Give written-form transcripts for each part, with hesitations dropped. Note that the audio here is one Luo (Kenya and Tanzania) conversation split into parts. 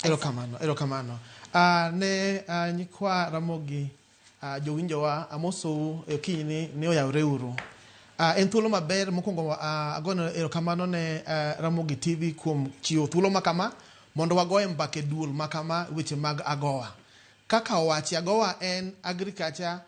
Erokamano. Ne nyikwa Ramogi jowinjowa amosou okinyi ni oyawre uru. En thuolo maber mokwongo agono erokamano ne Ramogi TV kuom chiwo thuolo makama mondo wagoye mbake duol makama weche mag AGOA. Kaka owachi, AGOA en Agriculture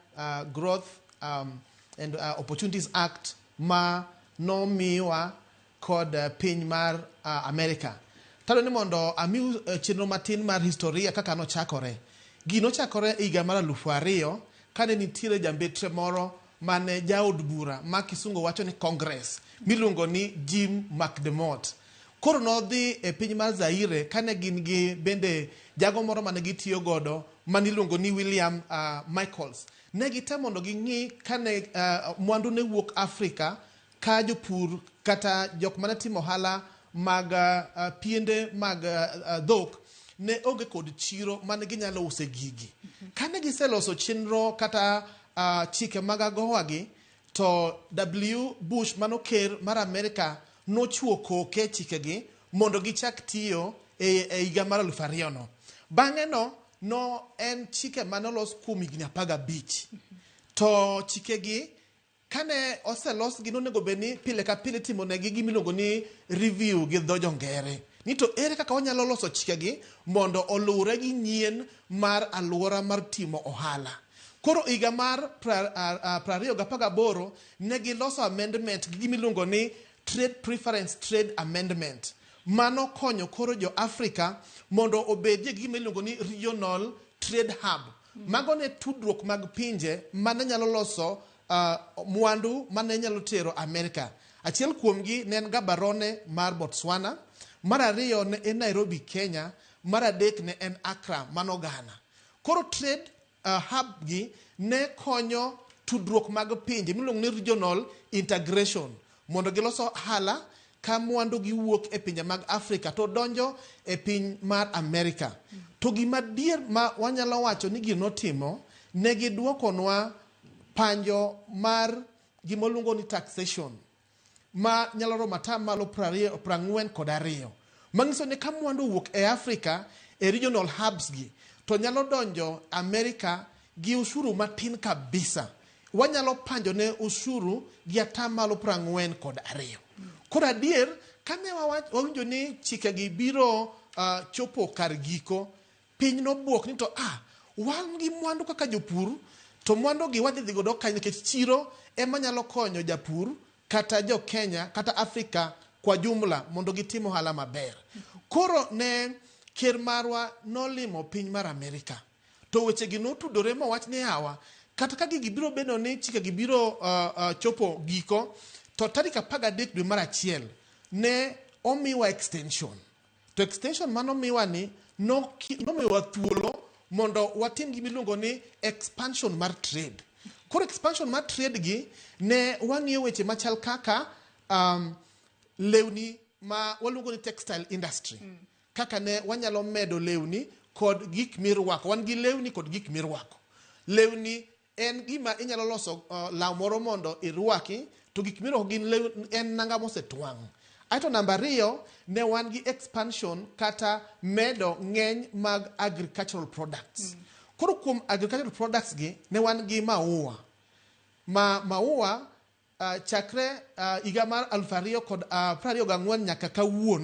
Growth and Opportunities Act ma nomiwa kod piny mar Amerka. Tado ni mondo amiu chenro matin mar historia kaka nochakore. Gino chakore higa mar 2000 kane nitiere jambetre moro mane jaod bura ma kisungu wacho ni Congress miluongo ni Jim McDermott. Koro nodhi e piny mar Zaire kane gin gi bende jago moro mane gitiyo godo maniluongo ni William Michaels. Ne gitemo mondo ging'i kane mwandu ne wuok Afrika ka jopur kata jok mane timo ohala mag piende mag dhok ne onge kod chiro mane ginyalo use gigi. Kane giseloso chenro kata chike mag AGOA gi, to W. Bush manoker mar Amerka nochuo koke chike gi mondo gichak tiyo e higa mar 2000 no. Bang'e no en chike manolos kuom higni 15. To chike gi kane oselos gi nonego bedni pile ka pile timo negi gimiluongo ni review gi dho jongere. Ni to ere kaka wanyalo loso chike gi mondo oluwre gi nyien mar aluora mar timo ohala. Koro higa mar 2018 ne giloso amendment gi gimiluongo ni Trade Preference Trade Amendment. Mano konyo koro jo Afrika mondo obedie gimiluongo ni Regional Trade Hub. Mago ne tudruok mag pinje mane nyalo loso mwandu mane nyalo tero Amerka. Achiel kuomgi ne en Gaborone mar Botswana, mar ariyo ne en Nairobi, Kenya, mar adek ne en Accra, mano Ghana. Koro trade hub gi ne konyo tudruok mag pinje miluongo ni regional integration mondo giloso hala ka mwandu gi wuok e pinje mag Afrika to donjo e piny mar Amerika. To gima dier ma wanyalo wacho ni gino timo ne giduokonwa panjo mar gimoluongo ni taxation ma nyalo romo atamalo 42. Manyiso ni ka mwandu wuok e Afrika e regional hubs gi to nyalo donjo Amerika gi ushuru matin kabisa. Wanyalo panjo ne ushuru gi atamalo 42. Koro adier kane wawinjo ni chike gi biro chopo kar giko, piny nobuok ni to wan gi mwandu kaka jopur, to mwandu gi wadhi godo kanye nikech chiro ema nyalo konyo japur kata jo Kenya kata Afrika kwa jumla mondo gitimo ohala maber. Koro ne ker marwa nolimo piny mar Amerika. To weche gi notudore mowach ni hawa kata ka gigi biro bedo ni chike gi biro chopo giko, to tarik 13 dwe mar achiel ne omiwa extension. To extension mano miwa ni nomiwa thuolo mondo watim gimiluongo ni expansion mar trade. Koro expansion mar trade gi ne wang'iyo weche machal kaka lewni ma waluongo ni textile industry. Kaka ne wanyalo medo lewni kod gik mirwako. Wan gi lewni kod gik mirwako. Lewni en gima inyalo loso law moro mondo irwaki, to gik mirwako gin en nanga mosetwang'. Aito namba 2 ne wan gi expansion kata medo ng'eny mag agricultural products. Koro kuom agricultural products gi ne wan gi maua. Maua chakre higa mar 2024 nyaka kawuono